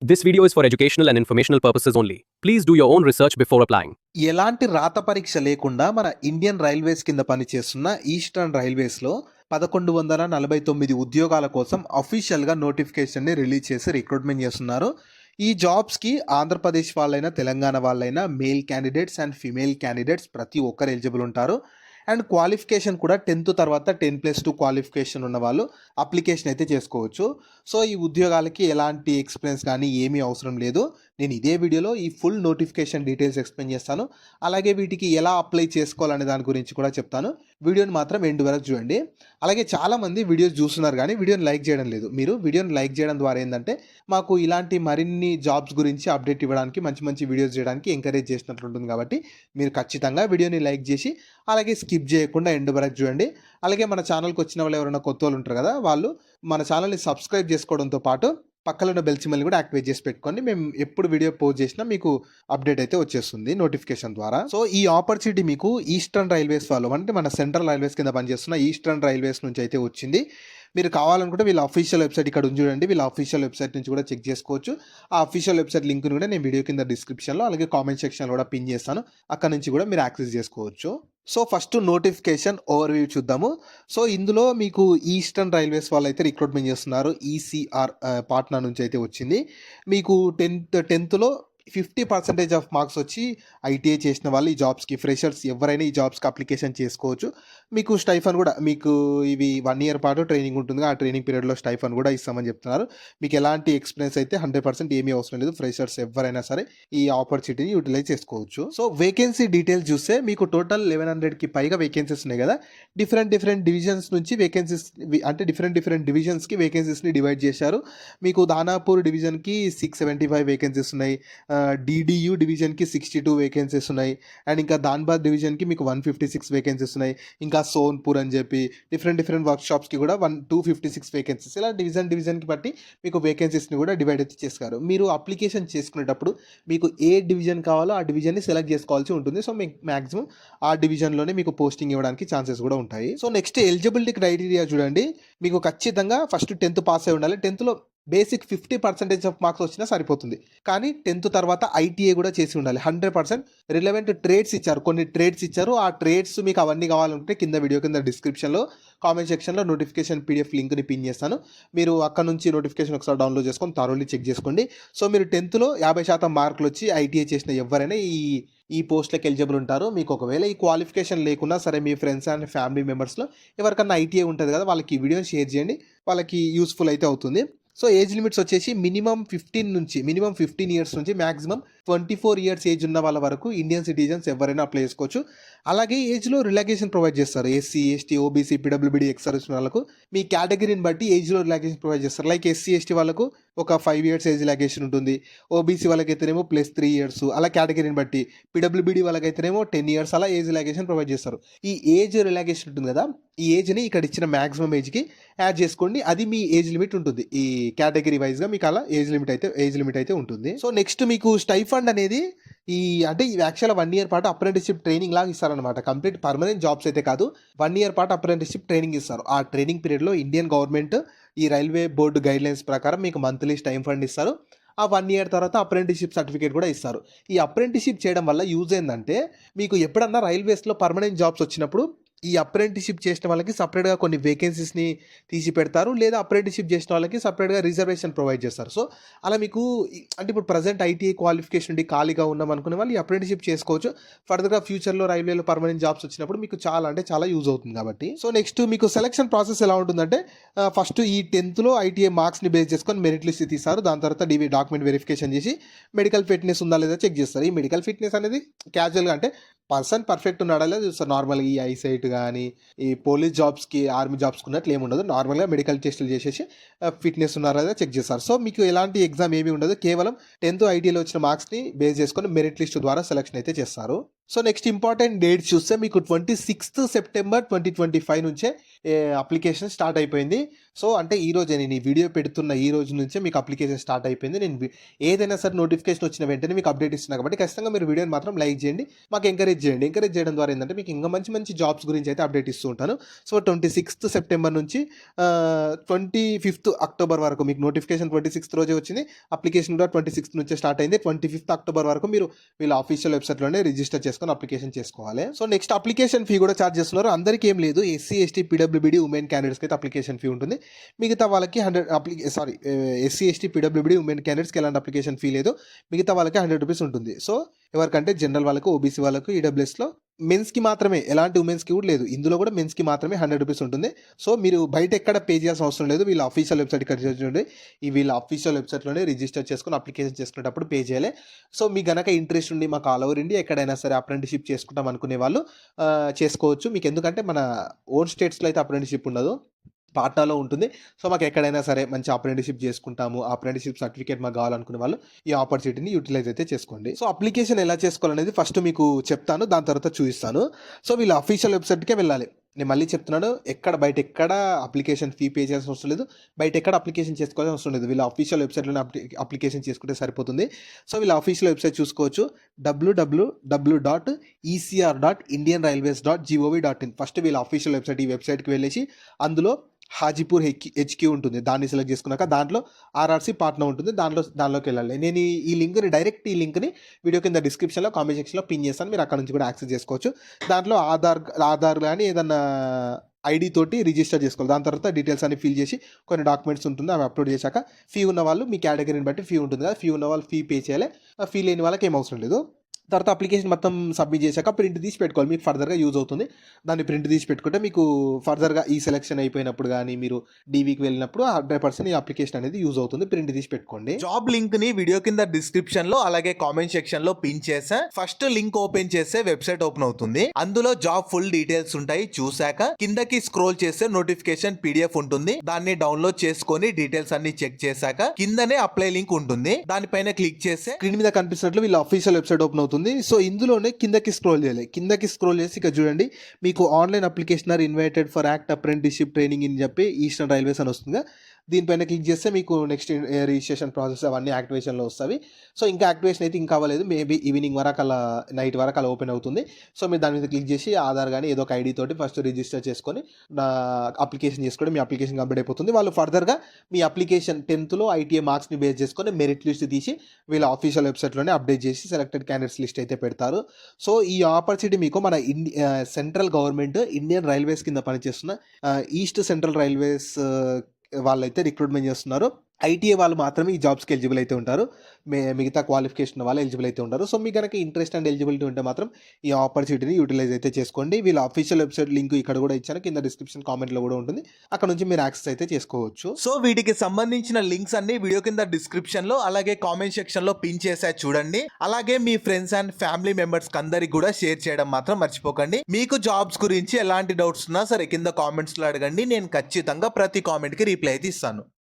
This video is for educational and informational purposes only. Please do your own research before applying. ఎలాంటి రాత పరీక్ష లేకుండా మన Indian railways కింద పనిచేస్తున్న ఈస్టర్న్ రైల్వేస్లో 1149 ఉద్యోగాల కోసం అఫీషియల్గా నోటిఫికేషన్ని రిలీజ్ చేసి రిక్రూట్మెంట్ చేస్తున్నారు. ఈ జాబ్స్కి ఆంధ్రప్రదేశ్ వాళ్ళైనా తెలంగాణ వాళ్ళైనా male candidates and female candidates ప్రతి ఒక్కరు ఎలిజిబుల్ ఉంటారు. అండ్ క్వాలిఫికేషన్ కూడా 10th తర్వాత 10+2 క్వాలిఫికేషన్ ఉన్న వాళ్ళు అప్లికేషన్ అయితే చేసుకోవచ్చు. సో ఈ ఉద్యోగాలకి ఎలాంటి ఎక్స్పీరియన్స్ కానీ ఏమీ అవసరం లేదు. నేను ఇదే వీడియోలో ఈ ఫుల్ నోటిఫికేషన్ డీటెయిల్స్ ఎక్స్ప్లెయిన్ చేస్తాను. అలాగే వీటికి ఎలా అప్లై చేసుకోవాలనే దాని గురించి కూడా చెప్తాను. వీడియోని మాత్రం ఎండ్ వరకు చూడండి. అలాగే చాలామంది వీడియోస్ చూస్తున్నారు కానీ వీడియోని లైక్ చేయడం లేదు. మీరు వీడియోని లైక్ చేయడం ద్వారా ఏంటంటే మాకు ఇలాంటి మరిన్ని జాబ్స్ గురించి అప్డేట్ ఇవ్వడానికి మంచి మంచి వీడియోస్ చేయడానికి ఎంకరేజ్ చేసినట్లు ఉంటుంది. కాబట్టి మీరు ఖచ్చితంగా వీడియోని లైక్ చేసి అలాగే స్కిప్ చేయకుండా ఎండ్ వరకు చూడండి. అలాగే మన ఛానల్కి వచ్చిన వాళ్ళు ఎవరైనా కొత్త వాళ్ళు ఉంటారు కదా, వాళ్ళు మన ఛానల్ని సబ్స్క్రైబ్ చేసుకోవడంతో పాటు పక్కన ఉన్న బెల్ సింబల్ని కూడా యాక్టివేట్ చేసి పెట్టుకోండి. మేము ఎప్పుడు వీడియో పోస్ట్ చేసినా మీకు అప్డేట్ అయితే వచ్చేస్తుంది నోటిఫికేషన్ ద్వారా. సో ఈ ఆపర్చునిటీ మీకు ఈస్టర్న్ రైల్వేస్ వాళ్ళు అంటే మన సెంట్రల్ రైల్వేస్ కింద పనిచేస్తున్న ఈస్టర్న్ రైల్వేస్ నుంచి అయితే వచ్చింది. మీరు కావాలనుకుంటే వీళ్ళ అఫీషియల్ వెబ్సైట్ ఇక్కడ ఉంది చూడండి. వీళ్ళ అఫీషియల్ వెబ్సైట్ నుంచి కూడా చెక్ చేసుకోవచ్చు. ఆ అఫీషియల్ వెబ్సైట్ లింక్ని కూడా నేను వీడియో కింద డిస్క్రిప్షన్లో అలాగే కామెంట్ సెక్షన్లో కూడా పిన్ చేస్తాను. అక్కడ నుంచి కూడా మీరు యాక్సెస్ చేసుకోవచ్చు. సో ఫస్ట్ నోటిఫికేషన్ ఓవర్వ్యూ చూద్దాము. సో ఇందులో మీకు ఈస్టర్న్ రైల్వేస్ వాళ్ళు అయితే రిక్రూట్మెంట్ చేస్తున్నారు. ఈసీఆర్ పాట్నా నుంచి అయితే వచ్చింది. మీకు 10th 50% ఆఫ్ మార్క్స్ వచ్చి ఐటీఐ చేసిన వాళ్ళు ఈ జాబ్స్కి, ఫ్రెషర్స్ ఎవరైనా ఈ జాబ్స్కి అప్లికేషన్ చేసుకోవచ్చు. మీకు స్టైఫన్ కూడా మీకు ఇవి 1 year పాటు ట్రైనింగ్ ఉంటుంది. ఆ ట్రైనింగ్ పీరియడ్లో స్టైఫన్ కూడా ఇస్తామని చెప్తున్నారు. మీకు ఎలాంటి ఎక్స్పీరియన్స్ అయితే 100% ఏమీ అవసరం లేదు. ఫ్రెషర్స్ ఎవరైనా సరే ఈ ఆపర్చునిటీని యూటిలైజ్ చేసుకోవచ్చు. సో వేకెన్సీ డీటెయిల్స్ చూస్తే మీకు టోటల్ 1100కి పైగా వేకెన్సీస్ ఉన్నాయి కదా. డిఫరెంట్ డివిజన్స్ నుంచి వేకెన్సీస్ అంటే డిఫరెంట్ డివిజన్స్కి వేకెన్సీస్ని డివైడ్ చేశారు. మీకు దానాపూర్ డివిజన్కి 675 వేకెన్సీస్ ఉన్నాయి. డిడియు డివిజన్కి 62 వేకెన్సీస్ ఉన్నాయి. అండ్ ఇంకా ధాన్బాద్ డివిజన్కి మీకు 156 వేకెన్సీస్ ఉన్నాయి. ఇంకా సోన్పూర్ అని చెప్పి డిఫరెంట్ వర్క్ షాప్స్కి కూడా 256 వేకెన్సీస్. ఇలా డివిజన్కి బట్టి మీకు వేకెన్సీస్ని కూడా డివైడ్ అయితే చేస్తారు. మీరు అప్లికేషన్ చేసుకునేటప్పుడు మీకు ఏ డివిజన్ కావాలో ఆ డివిజన్ని సెలెక్ట్ చేసుకోవాల్సి ఉంటుంది. సో మీకు మ్యాక్సిమం ఆ డివిజన్లోనే మీకు పోస్టింగ్ ఇవ్వడానికి ఛాన్సెస్ కూడా ఉంటాయి. సో నెక్స్ట్ ఎలిజిబిలిటీ క్రైటీరియా చూడండి. మీకు ఖచ్చితంగా ఫస్ట్ 10th పాస్ అయి ఉండాలి. 10th బేసిక్ 50% ఆఫ్ మార్క్స్ వచ్చినా సరిపోతుంది. కానీ 10th తర్వాత ఐటీఐ కూడా చేసి ఉండాలి. 100% రిలవెంట్ ట్రేడ్స్ ఇచ్చారు, కొన్ని ట్రేడ్స్ ఇచ్చారు. ఆ ట్రేడ్స్ మీకు అవన్నీ కావాలంటే వీడియో కింద డిస్క్రిప్షన్లో కామెంట్ సెక్షన్లో నోటిఫికేషన్ పీడిఎఫ్ లింక్ని పిన్ చేస్తాను. మీరు అక్కడ నుంచి నోటిఫికేషన్ ఒకసారి డౌన్లోడ్ చేసుకొని థరోలీ చెక్ చేసుకోండి. సో మీరు 10th 50% మార్కులు వచ్చి ఐటీఐ చేసిన ఎవరైనా ఈ పోస్ట్లకు ఎలిజిబుల్ ఉంటారు. మీకు ఒకవేళ ఈ క్వాలిఫికేషన్ లేకున్నా సరే మీ ఫ్రెండ్స్ అండ్ ఫ్యామిలీ మెంబర్స్లో ఎవరికన్నా ఐటీఐ ఉంటుంది కదా, వాళ్ళకి ఈ వీడియోని షేర్ చేయండి. వాళ్ళకి యూస్ఫుల్ అయితే అవుతుంది. సో ఏజ్ లిమిట్స్ వచ్చేసి మినిమం 15 years నుంచి మ్యాక్సిమం 24 years ఏజ్ ఉన్న వాళ్ళ వరకు ఇండియన్ సిటిజన్స్ ఎవరైనా అప్లై చేసుకోవచ్చు. అలాగే ఏజ్లో రిలాక్సేషన్ ప్రొవైడ్ చేస్తారు. SC, ST, OBC, PWBD ex service వాళ్ళకు మీ కేటగిరీని బట్టి ఏజ్లో రిలాక్సేషన్ ప్రొవైడ్ చేస్తారు. లైక్ ఎస్సీ, ఎస్టీ వాళ్ళకు ఒక 5 years ఏజ్ రిలాక్సేషన్ ఉంటుంది. ఓబీసీ వాళ్ళకైతేనేమో +3 years అలా కేటగిరీని బట్టి. పీడబ్ల్యూబీడీ వాళ్ళకైతేనేమో 10 years అలా ఏజ్ రిలాక్సేషన్ ప్రొవైడ్ చేస్తారు. ఈ ఏజ్ రిలాక్సేషన్ ఉంటుంది కదా, ఈ ఏజ్ని ఇక్కడ ఇచ్చిన మ్యాక్సిమం ఏజ్కి యాడ్ చేసుకోండి. అది మీ ఏజ్ లిమిట్ ఉంటుంది. ఈ కేటగిరీ వైజ్గా మీకు అలా ఏజ్ లిమిట్ అయితే ఉంటుంది. సో నెక్స్ట్ మీకు స్టైఫండ్ అనేది అంటే ఈ యాక్చువల్ 1 year పాటు అప్రెంటిస్షిప్ ట్రైనింగ్ లాగా ఇస్తారనమాట. కంప్లీట్ పర్మనెంట్ జాబ్స్ అయితే కాదు, 1 year పాటు అప్రెంటిస్షిప్ ట్రైనింగ్ ఇస్తారు. ఆ ట్రైనింగ్ పీరియడ్లో ఇండియన్ గవర్నమెంట్ ఈ రైల్వే బోర్డు గైడ్లైన్స్ ప్రకారం మీకు మంత్లీ టైం ఫండ్ ఇస్తారు. ఆ 1 year తర్వాత అప్రెంటిస్షిప్ సర్టిఫికేట్ కూడా ఇస్తారు. ఈ అప్రెంటిస్షిప్ చేయడం వల్ల యూజ్ ఏంటంటే మీకు ఎప్పుడన్నా రైల్వేస్లో పర్మనెంట్ జాబ్స్ వచ్చినప్పుడు ఈ అప్రెంటిస్షిప్ చేసిన వాళ్ళకి సపరేట్గా కొన్ని వేకెన్సీస్ని తీసి పెడతారు, లేదా అప్రెంటిస్షిప్ చేసిన వాళ్ళకి సపరేట్గా రిజర్వేషన్ ప్రొవైడ్ చేస్తారు. సో అలా మీకు అంటే ఇప్పుడు ప్రజెంట్ ఐటీఐ క్వాలిఫికేషన్ ఉండి ఖాళీగా ఉన్నాం అనుకునే వాళ్ళు ఈ అప్రెంటిస్షిప్ చేసుకోవచ్చు. ఫర్దర్గా ఫ్యూచర్లో రైల్వేలో పర్మనెంట్ జాబ్స్ వచ్చినప్పుడు మీకు చాలా యూజ్ అవుతుంది కాబట్టి. సో నెక్స్ట్ మీకు సెలక్షన్ ప్రాసెస్ ఎలా ఉంటుందంటే ఫస్ట్ ఈ 10th ఐటీఐ మార్క్స్ని బేస్ చేసుకొని మెరిట్ లిస్ట్ తీస్తారు. దాని తర్వాత డాక్యుమెంట్ వెరిఫికేషన్ చేసి మెడికల్ ఫిట్నెస్ ఉందా లేదా చెక్ చేస్తారు. ఈ మెడికల్ ఫిట్నెస్ అనేది క్యాజువల్గా అంటే పర్సన్ పర్ఫెక్ట్ ఉన్నాడా లేదా చూస్తారు. నార్మల్గా ఈ ఐసైట్ కానీ ఈ పోలీస్ జాబ్స్కి, ఆర్మీ జాబ్స్కి ఉన్నట్లు ఏమి ఉండదు. నార్మల్గా మెడికల్ టెస్టులు చేసేసి ఫిట్నెస్ ఉన్నారా లేదా చెక్ చేస్తారు. సో మీకు ఎలాంటి ఎగ్జామ్ ఏమీ ఉండదు. కేవలం 10th ఐటీఐలో వచ్చిన మార్క్స్ని బేస్ చేసుకొని మెరిట్ లిస్ట్ ద్వారా సెలక్షన్ అయితే చేస్తారు. సో నెక్స్ట్ ఇంపార్టెంట్ డేట్స్ చూస్తే మీకు 26th September 2025 నుంచే అప్లికేషన్ స్టార్ట్ అయిపోయింది. సో, అంటే ఈరోజే నేను ఈ వీడియో పెడుతున్న ఈ రోజు నుంచే మీకు అప్లికేషన్ స్టార్ట్ అయిపోయింది. నేను ఏదైనా సరే నోటిఫికేషన్ వచ్చిన వెంటనే మీకు అప్డేట్ ఇస్తున్నా కాబట్టి ఖచ్చితంగా మీరు వీడియోని మాత్రం లైక్ చేయండి. మాకు ఎంకరేజ్ చేయండి. ఎంకరేజ్ చేయడం ద్వారా ఏందంటే మీకు ఇంకా మంచి మంచి జాబ్స్ గురించి అయితే అప్డేట్ ఇస్తూ ఉంటాను. సో, 26థ్ సెప్టెంబర్ నుంచి 25థ్ అక్టోబర్ వరకు మీకు నోటిఫికేషన్ 26థ్ రోజే వచ్చింది. అప్లికేషన్ కూడా 26థ్ నుంచే స్టార్ట్ అయింది. 25థ్ అక్టోబర్ వరకు మీరు వీళ్ళ ఆఫీషియల్ వెబ్‌సైట్‌లోనే రిజిస్టర్ చేసుకొని అప్లికేషన్ చేసుకోవాలి. సో, నెక్స్ట్ అప్లికేషన్ ఫీ కూడా చార్జ్ చేస్తున్నారు. అందరికీ ఏం లేదు. ఎస్సీ, ఎస్టీ, పీడబ్ల్యూబీడీ ఉమెన్ క్యాండిడేట్స్‌కి అయితే అప్లికేషన్ ఫీ ఉంటుంది. మిగతా వాళ్ళకి ఎస్సీ, ఎస్టీ, పీడబ్ల్యూబీడీ ఉమెన్ క్యాండిడేట్స్‌కి ఎలాంటి అప్లికేషన్ ఫీ లేదు. మిగతా వాళ్ళకి ₹100 ఉంటుంది. సో, ఎవరికంటే జనరల్ వాళ్ళకు, ఓబీసీ వాళ్ళకు, ఈడబ్ల్యూఎస్‌లో మెన్స్‌కి మాత్రమే, ఎలాంటి ఉమెన్స్‌కి కూడా లేదు. ఇందులో కూడా మెన్స్‌కి మాత్రమే ₹100 ఉంటుంది. సో, మీరు బయట ఎక్కడ పే చేయాల్సిన అవసరం లేదు. వీళ్ళ ఆఫీషియల్ వెబ్‌సైట్‌కి చూడండి. ఈ వీళ్ళ ఆఫీషియల్ వెబ్‌సైట్‌లోనే రిజిస్టర్ చేసుకొని అప్లికేషన్ చేసుకునేటప్పుడు పే చేయాలి. సో, మీకు గనక ఇంట్రెస్ట్ ఉండి మాకు ఆల్ ఓవర్ ఇండియా ఎక్కడైనా సరే అప్రెంటిస్‌షిప్ చేసుకుంటాం అనుకునే వాళ్ళు చేసుకోవచ్చు. మీకు ఎందుకంటే మన ఓన్ స్టేట్స్‌లో అయితే అప్రెంటిస్‌షిప్ ఉండదు. పాట్నాలో ఉంటుంది. సో, మాకు ఎక్కడైనా సరే మంచి అప్రెంటిస్‌షిప్ చేసుకుంటాము. అప్రెంటిస్‌షిప్ సర్టిఫికేట్ మాకు కావాలనుకునే వాళ్ళు ఈ ఆపర్చునిటీని యూటిలైజ్ అయితే చేసుకోండి. సో, అప్లికేషన్ ఎలా చేసుకోవాలనేది ఫస్ట్ మీకు చెప్తాను. దాని తర్వాత చూపిస్తాను. సో, వీళ్ళ ఆఫీషియల్ వెబ్‌సైట్‌కే వెళ్ళాలి. నేను మళ్ళీ చెప్తున్నాను. బయట ఎక్కడ అప్లికేషన్ ఫీ పే చేయాల్సిన అవసరం లేదు. బయట ఎక్కడ అప్లికేషన్ చేసుకోవాల్సిన అవసరం లేదు. వీళ్ళ ఆఫీషియల్ వెబ్‌సైట్‌లోనే అప్లికేషన్ చేసుకుంటే సరిపోతుంది. సో, వీళ్ళ ఆఫీషియల్ వెబ్‌సైట్ చూసుకోవచ్చు. www.ecr.indianrailways.gov.in ఫస్ట్ వీళ్ళ ఆఫీషియల్ వెబ్‌సైట్. ఈ వెబ్‌సైట్‌కి వెళ్ళేసి అందులో హాజీపూర్ హెచ్‌క్యూ ఉంటుంది. దాన్ని సెలెక్ట్ చేసుకున్నాక దాంట్లో ఆర్ఆర్‌సీ పాట్నా ఉంటుంది. దానిలోకి వెళ్ళాలి. నేను ఈ లింక్‌ని వీడియో కింద డిస్క్రిప్షన్‌లో, కామెంట్ సెక్షన్‌లో పిన్ చేస్తాను. మీరు అక్కడ నుంచి కూడా యాక్సెస్ చేసుకోవచ్చు. దాంట్లో ఆధార్ గాని ఏదన్నా ఐడీ తోటి రిజిస్టర్ చేసుకోవాలి. దాని తర్వాత డీటెయిల్స్ అన్ని ఫిల్ చేసి కొన్ని డాక్యుమెంట్స్ ఉంటుంది. అవి అప్లోడ్ చేశాక ఫీ ఉన్న వాళ్ళు మీ కేటగిరీని బట్టి ఫీ ఉంటుంది కదా! ఫీ ఉన్న వాళ్ళు ఫీ పే చేయాలి. ఫీ లేని వాళ్ళకి ఏం అవసరం లేదు. తర్వాత అప్లికేషన్ మొత్తం సబ్మిట్ చేశాక ప్రింట్ తీసి పెట్టుకోవాలి. మీకు ఫర్దర్‌గా యూజ్ అవుతుంది. దాన్ని ప్రింట్ తీసి పెట్టుకుంటే మీకు ఫర్దర్‌గా ఈ సెలక్షన్ అయిపోయినప్పుడు గానీ, మీరు డీవీకి వెళ్ళినప్పుడు 100% ఈ అప్లికేషన్ అనేది యూజ్ అవుతుంది. ప్రింట్ తీసి పెట్టుకోండి. జాబ్ లింక్ ని వీడియో కింద డిస్క్రిప్షన్ లో అలాగే కామెంట్ సెక్షన్ లో పిన్ చేసా. ఫస్ట్ లింక్ ఓపెన్ చేస్తే వెబ్సైట్ ఓపెన్ అవుతుంది. అందులో జాబ్ ఫుల్ డీటెయిల్స్ ఉంటాయి. చూసాక కిందకి స్క్రోల్ చేస్తే నోటిఫికేషన్ పీడిఎఫ్ ఉంటుంది. దాన్ని డౌన్లోడ్ చేసుకొని డీటెయిల్స్ అన్ని చెక్ చేశాక కిందనే అప్లై లింక్ ఉంటుంది. దానిపైన క్లిక్ చేస్తే స్క్రీన్ మీద కనిపిస్తున్నట్లు వీళ్ళ ఆఫీషియల్ వెబ్సైట్ ఓపెన్ అవుతుంది. సో, ఇందులోనే కిందకి స్క్రోల్ చేయాలి. కిందకి స్క్రోల్ చేసి ఇక్కడ చూడండి. మీకు online application are invited for act apprenticeship training అని చెప్పి ఈస్టర్న్ రైల్వేస్ అని వస్తుందిగా. దీనిపైన క్లిక్ చేస్తే మీకు నెక్స్ట్ రిజిస్ట్రేషన్ ప్రాసెస్ అవన్నీ యాక్టివేషన్‌లో వస్తవి. సో, ఇంకా యాక్టివేషన్ అయితే ఇంకా అవ్వలేదు. మేబీ ఈవినింగ్ వరకు నైట్ వరకు ఓపెన్ అవుతుంది. సో, మీరు దాని మీద క్లిక్ చేసి ఆధార్ గాని ఏదో ఒక ఐడీ తోటి ఫస్ట్ రిజిస్టర్ చేసుకొని అప్లికేషన్ చేసుకోవడం మీ అప్లికేషన్ కంప్లీట్ అయిపోతుంది. వాళ్ళు ఫర్దర్‌గా మీ అప్లికేషన్ 10థ్‌లో ఐటీఐ మార్క్స్‌ని బేస్ చేసుకొని మెరిట్ లిస్ట్ తీసి వీళ్ళ ఆఫీషియల్ వెబ్‌సైట్‌లోనే అప్డేట్ చేసి సెలెక్టెడ్ క్యాండిడేట్స్ లిస్ట్ అయితే పెడతారు. సో, ఈ ఆపర్చునిటీ మీకు మన సెంట్రల్ గవర్నమెంట్ ఇండియన్ రైల్వేస్ కింద పనిచేస్తున్న ఈస్ట్ సెంట్రల్ రైల్వేస్ వాళ్ళైతే రిక్రూట్మెంట్ చేస్తున్నారు. ఐటీఐ వాళ్ళు మాత్రమే ఈ జాబ్స్‌కి ఎలిజిబుల్ అయితే ఉంటారు. మిగతా క్వాలిఫికేషన్ వాళ్ళు ఎలిజిబుల్ అయితే ఉంటారు. సో, మీకు గనక ఇంట్రెస్ట్ అండ్ ఎలిజిబిలిటీ ఉంటే మాత్రం ఈ ఆపర్చునిటీని యూటిలైజ్ అయితే చేసుకోండి. వీళ్ళ ఆఫీషియల్ వెబ్‌సైట్ లింక్ ఇక్కడ కూడా ఇచ్చాను. కింద డిస్క్రిప్షన్ కామెంట్‌లో కూడా ఉంటుంది. అక్కడ నుంచి మీరు యాక్సెస్ అయితే చేసుకోవచ్చు. సో వీటికి సంబంధించిన లింక్స్ అన్ని వీడియో కింద డిస్క్రిప్షన్ లో అలాగే కామెంట్ సెక్షన్ లో పిన్ చేసా చూడండి. అలాగే మీ ఫ్రెండ్స్ అండ్ ఫ్యామిలీ మెంబర్స్ అందరికి కూడా షేర్ చేయడం మాత్రం మర్చిపోకండి. మీకు జాబ్స్ గురించి ఎలాంటి డౌట్స్ ఉన్నా సరే కింద కామెంట్స్ లో అడగండి. నేను ఖచ్చితంగా ప్రతి కామెంట్ కి రిప్లై అయితే ఇస్తాను.